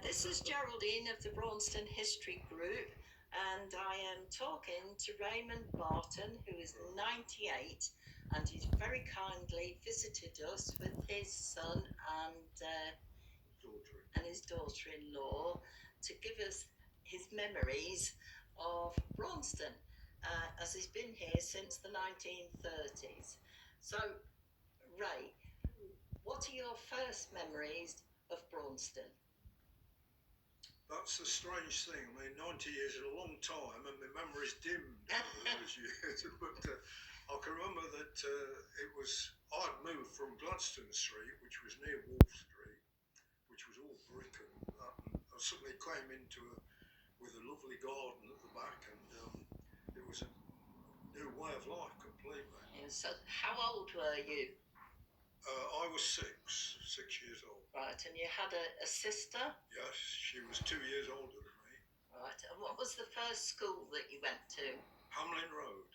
This is Geraldine of the Braunstone History Group, and I am talking to Raymond Barton, who is 98, and he's very kindly visited us with his son and his daughter-in-law to give us his memories of Braunstone, as he's been here since the 1930s. So, Ray, what are your first memories of Braunstone? That's the strange thing. I mean, 90 years is a long time, and my memory's dimmed over those years. But I can remember that I'd moved from Gladstone Street, which was near Wolf Street, which was all brick, and I suddenly came with a lovely garden at the back, and it was a new way of life completely. Yeah, so, how old were you? I was six years old. Right, and you had a sister? Yes, she was 2 years older than me. Right, and what was the first school that you went to? Hamlin Road.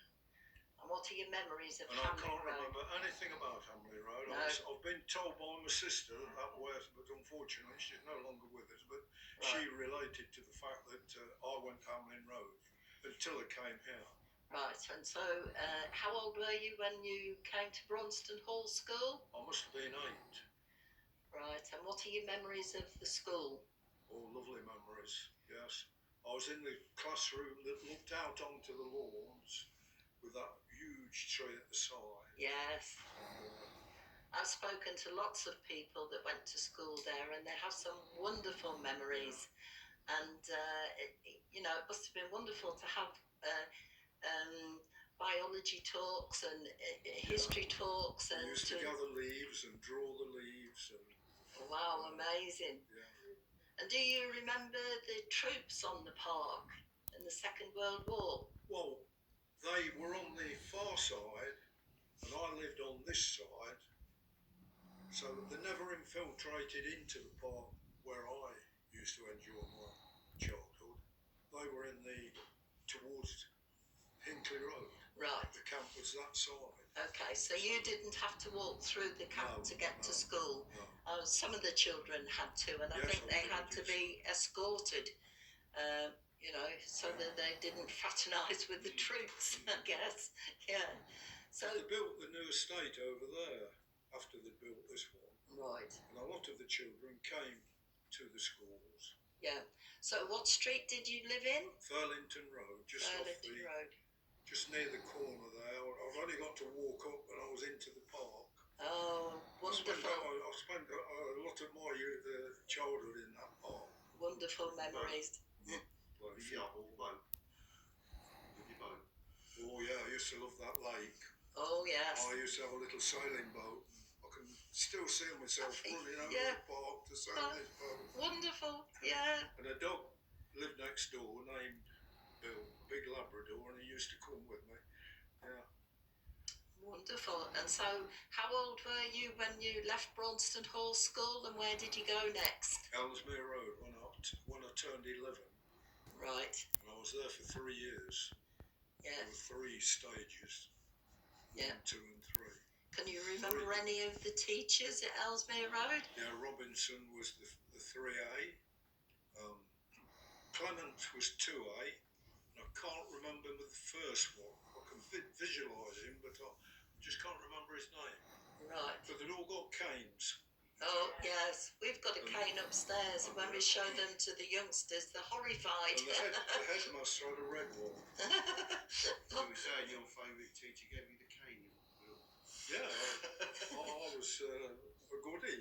And what are your memories of And Hamlin I can't Road? remember anything about Hamlin Road. No. I've been told by my sister that was, but unfortunately she's no longer with us. But Right. She related to the fact that I went Hamlin Road until I came here. Right, and so how old were you when you came to Braunstone Hall School? I must have been 8. Right, and what are your memories of the school? Oh, lovely memories, yes. I was in the classroom that looked out onto the lawns with that huge tree at the side. Yes. I've spoken to lots of people that went to school there, and they have some wonderful memories. Yeah. And, it must have been wonderful to have biology talks and history talks. And we used to gather leaves and draw the leaves. Wow, amazing. Yeah. And do you remember the troops on the park in the Second World War? Well, they were on the far side, and I lived on this side, so they never infiltrated into the park where I used to enjoy my childhood. They were towards Hinckley Road. Right. The camp was that side. Okay, so you didn't have to walk through the camp to get to school. No. Some of the children had to, and I think they had to be escorted, so that they didn't fraternise with the troops, I guess. Yeah. So they built the new estate over there after they built this one. Right. And a lot of the children came to the schools. Yeah. So what street did you live in? Furlington Road, just near the corner there. I've only got to walk up and I was into the park. Oh, wonderful. I spent a lot of my childhood in that park. Wonderful memories. Oh yeah, I used to love that lake. Oh yes. I used to have a little sailing boat. I can still see myself running out of the park to sail this boat. Wonderful, yeah. And a dog lived next door named Bill, a big Labrador, and he used to come with me. Yeah. Wonderful. And so, how old were you when you left Braunstone Hall School, and where did you go next? Ellesmere Road, when I turned 11. Right. And I was there for 3 years. Yeah. There were 3 stages. Yeah. 1, 2 and 3. Can you remember any of the teachers at Ellesmere Road? Yeah, Robinson was the 3A. Clement was 2A. And I can't remember the first one. I can visualise him, but I just can't remember his name. Right. But they'd all got canes. Oh, yes. We've got a cane upstairs, and when we show them to the youngsters, they're horrified. And the headmaster had a red one. You were saying your favourite teacher gave you the cane. Yeah, I was a goodie,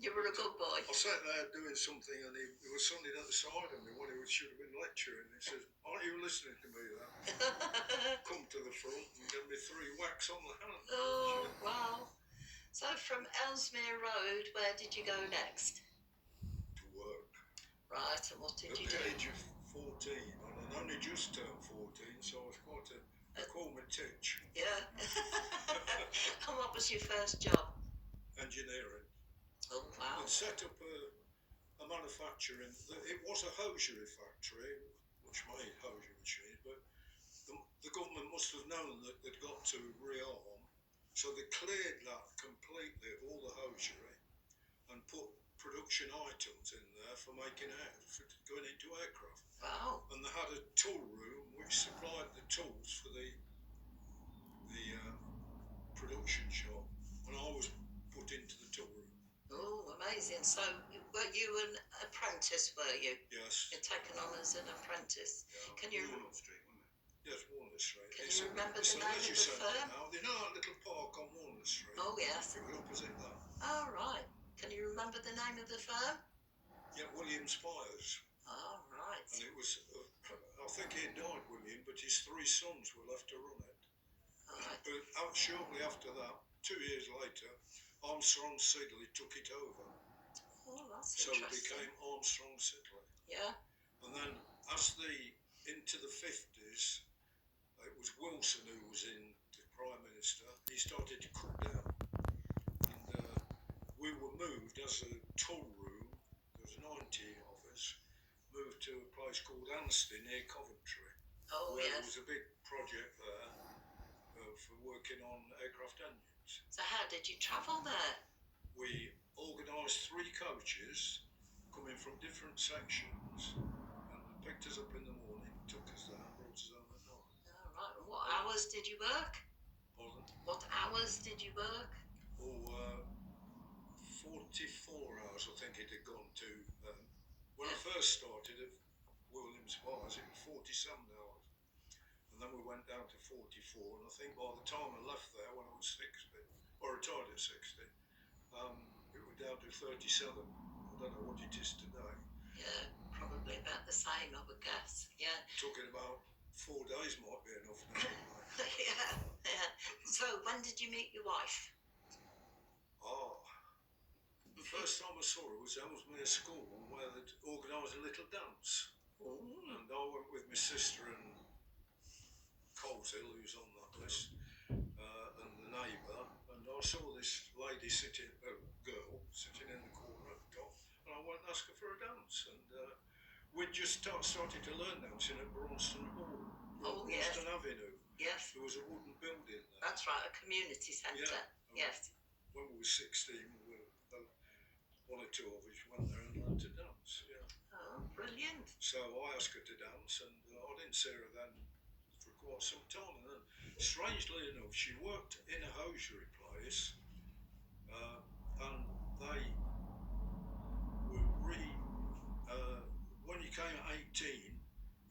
You were a good boy. I sat there doing something, and he was standing at the side of me when he should have been lecturing. He says, "Aren't you listening to me then?" Come to the front and give me 3 whacks on the hand. Oh, wow. So from Ellesmere Road, where did you go next? To work. Right, and what did you do? At the age of 14, and I'd only just turned 14, so I was quite they call me Titch. Yeah. And what was your first job? Engineering. Oh, wow. I'd set up a manufacturing, it was a hosiery factory, which made hosiery machines, but the government must have known that they'd got to rearm, so they cleared that completely of all the hosiery and put production items in there there for making for going into aircraft. Wow. And they had a tool room which supplied the tools for the production shop, and I was put into the tool room. Oh, amazing. So, were you an apprentice, were you? Yes. You're taken on as an apprentice. Yeah. Can you... Walnut Street, wasn't it? Yes, Walnut Street. Can you remember the name of the firm? Now. You know that little park on Walnut Street? Oh, yes. It was opposite that. Oh, right. Can you remember the name of the firm? Yeah, William Spires. Oh, right. And it was, I think he died, William, but his 3 sons were left to run it. Right. But shortly after that, 2 years later, Armstrong Siddeley took it over. Oh, that's So it interesting. became Armstrong Siddeley. Yeah. And then into the 50s, it was Wilson who was in the Prime Minister. He started to cut down. And we were moved as a tool room. There was 90 of us, moved to a place called Ansty near Coventry. Oh, where yes. there was a big project there for working on aircraft engines. So how did you travel there? We organised 3 coaches coming from different sections, and they picked us up in the morning, took us there, and brought us home at night. All right. And what hours did you work? Pardon? What hours did you work? 44 hours, I think it had gone to. When I first started at Williams Bars, it was 47 hours. And then we went down to 44, and I think by the time I left there, when I was 60, or retired at 60, it was down to 37. I don't know what it is today. Yeah, probably about the same, I would guess. Yeah. Talking about 4 days might be enough now. Yeah, yeah. So when did you meet your wife? The first time I saw her was Ellesmere School, where they'd organised a little dance. Ooh. And I went with my sister and Coleshill, who's on that list, and the neighbour, and I saw this lady girl sitting in the corner at the top, and I went and asked her for a dance. And we'd just started to learn dancing at Braunstone Hall, Oh, yes. Braunstone Avenue. Yes, There was a wooden building there. that's right, a community centre. Yeah. Yes. When we were 16, one or two of us went there and learned to dance. Yeah. Oh, brilliant. So I asked her to dance, and I didn't see her then for quite some time. And then, strangely enough, she worked in a hosiery place, and they were when you came at 18,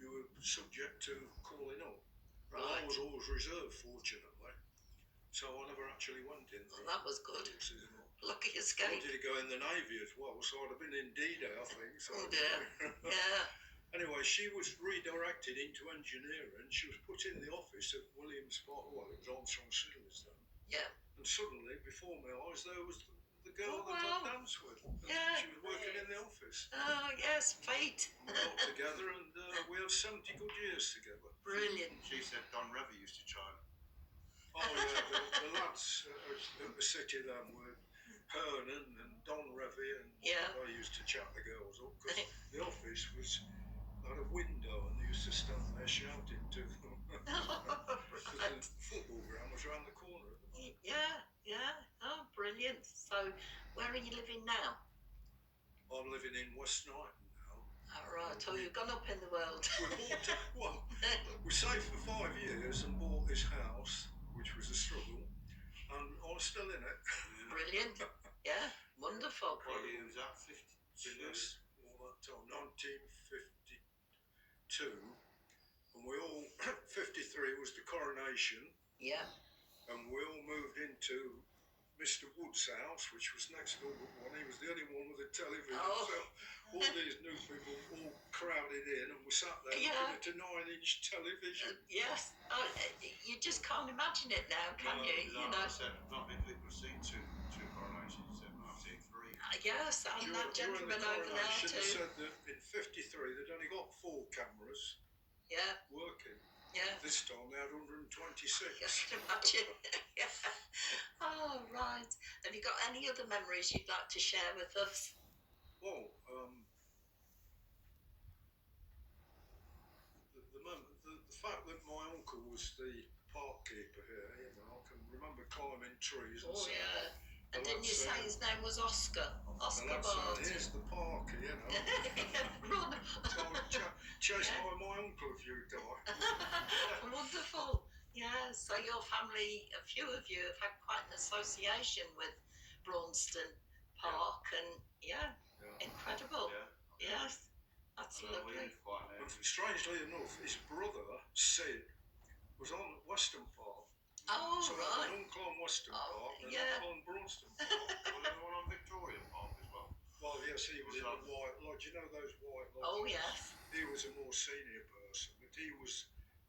you were subject to calling up. Well, I Right. was always reserved, fortunately, so I never actually went in. Well, that was good. I Lucky escape. wanted to go in the Navy as well, so I'd have been in D-Day, I think. So. Oh dear. Yeah. Anyway, she was redirected into engineering. She was put in the office at Williams Park. Well, it was Armstrong Siddeley's then. Yeah. And suddenly, before my eyes, there was the girl Oh, that wow. I danced with. And Yeah. she was working in the office. Oh yes, fate. We got together, and we had 70 good years together. Brilliant. She said Don Revy used to try. Oh yeah, the lads at the city then were Hernan and Don Revy, and Yeah. I used to chat the girls up because the office had a window, and they used to stand there shouting to them. Because Right. the football ground was around the corner. Yeah, yeah. Oh, brilliant. So, where are you living now? I'm living in West Knighton now. All right. Oh, you've gone up in the world. We saved for 5 years and bought this house, which was a struggle, and I'm still in it. Brilliant. Yeah. Wonderful. What year was that? 52? Yes, all that time, 1952, and we all 53 was the coronation, Yeah. and we all moved into Mr. Wood's house, which was next door but one. He was the only one with a television. Oh. So all these new people all crowded in, and we sat there Yeah. looking at a 9-inch television. Yes. Oh, you just can't imagine it now, can No, you? because You I know. said not many people have seen two coronations. He said, no, I've seen 3. Yes, and that During gentleman the over there coronation, they too. said that in 53 they'd only got 4 cameras Yeah. working. Yeah. This time they had 126. Just imagine. Yeah. Oh, right. Have you got any other memories you'd like to share with us? Well, the fact that my uncle was the park keeper here, you know, I can remember climbing trees and Oh, so yeah. And Well, didn't you that's, say his name was Oscar? Oscar And that's Barton. here's the park, you know. Run. Chased Yeah. by my uncle a few times. Wonderful. Yeah. So your family, a few of you, have had quite an association with Braunston Park, and Yeah. incredible. Yeah. Yes. That's I know we lovely. live quite near. And strangely enough, his brother, Sid, was on Western Park. Oh, So I had right. an uncle on Western Oh, Park and yeah. an uncle on Braunston Park. Was anyone on Victoria Park as well? Well, yes, he was in the White Lodge. You know those White Lodges? Oh, yes. He was a more senior person, but he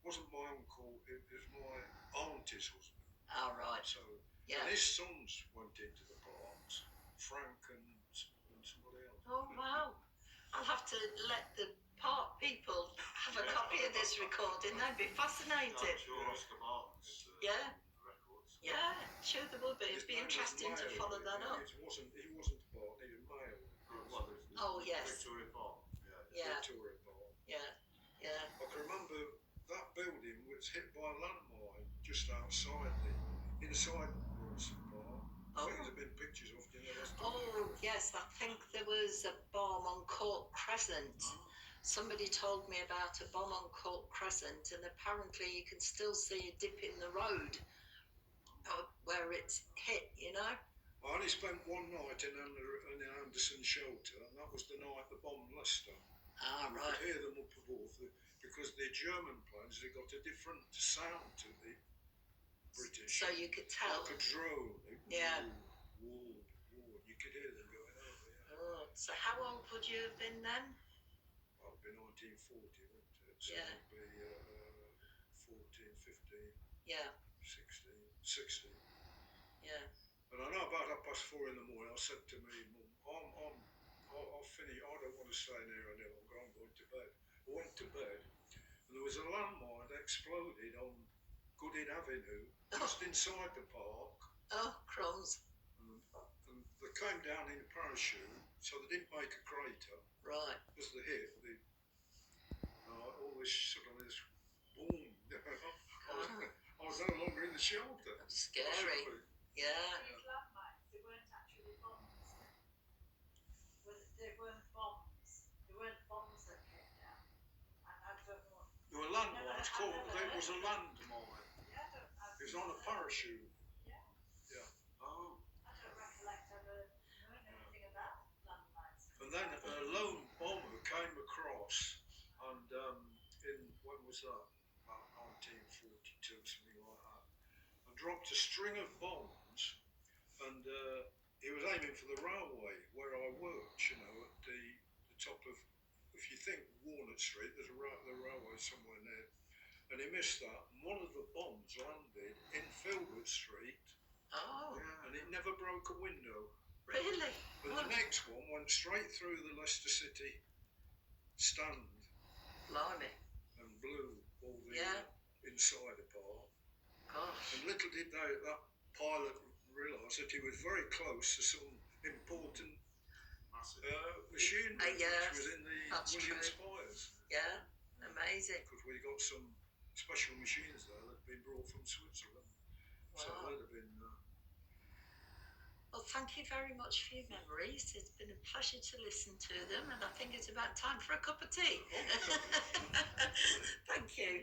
wasn't my uncle. It was my auntie's husband. All right. So, Yeah. and his sons went into the parks, Frank and somebody else. Oh, wow. I'll have to let the park people have a copy of this recording. They'd be fascinated. I'm sure Oscar Barton's Yeah. records. Yeah, sure there will be. His It'd be name was interesting to Mayo. follow that up. He wasn't Barton. He was Mayo. Well, there's Oh, yes. Victoria Park. Yeah. Victoria Park. Yeah. Yeah. I can remember that building was hit by a landmine just outside inside Braunston Park. I think there's been pictures of it. Oh, yes. I think there was a bomb on Court Crescent. Somebody told me about a bomb on Court Crescent, and apparently you can still see a dip in the road where it's hit, you know? I only spent one night in the Anderson shelter, and that was the night the bomb Leicester. Ah, You right. could hear them up above because the German planes, they got a different sound to the British. So you could tell. Like a drone. Yeah. Whoa. You could hear them going over. Yeah. Oh, so how old would you have been then? Well, it'd be 1940, wouldn't it? So Yeah. it'd be 14, 15, Yeah. 16. Yeah. And I know about 4:30 in the morning, I said to me, Mum, I'll finish, I don't want to stay near any longer, I'm going to bed. I went to bed, and there was a landmine that exploded on Goodin Avenue, just inside the park. Oh, crumbs. And they came down in a parachute, so they didn't make a crater. Right. As they hit, all this sort of this boom. I was no longer in the shelter. Scary. Yeah. These landmines, they weren't actually bombs. They weren't bombs. They weren't bombs that came down. And I don't know. There were landmines called, it was a landmine. Yeah, It was on a parachute. Oh. I don't recollect ever knowing anything about landmines. And then a lone bomber came across, and when was that? About 1942, something like that, and dropped a string of bombs, and he was aiming for the railway where I worked, you know, at the top of, if you think Walnut Street, there's the railway somewhere near, and he missed that, and one of the bombs landed in Filbert Street, Oh, and it never broke a window. really? But the next one went straight through the Leicester City stand Blimey. and blew all the inside the park. Gosh. And little did that pilot realise that he was very close to some important Massive. machinery yes, which was in the that's William true. Spires. Yeah. Amazing. Because we got some special machines there that had been brought from Switzerland. So Wow. they'd have been... Well, thank you very much for your memories. It's been a pleasure to listen to them, and I think it's about time for a cup of tea. Thank you.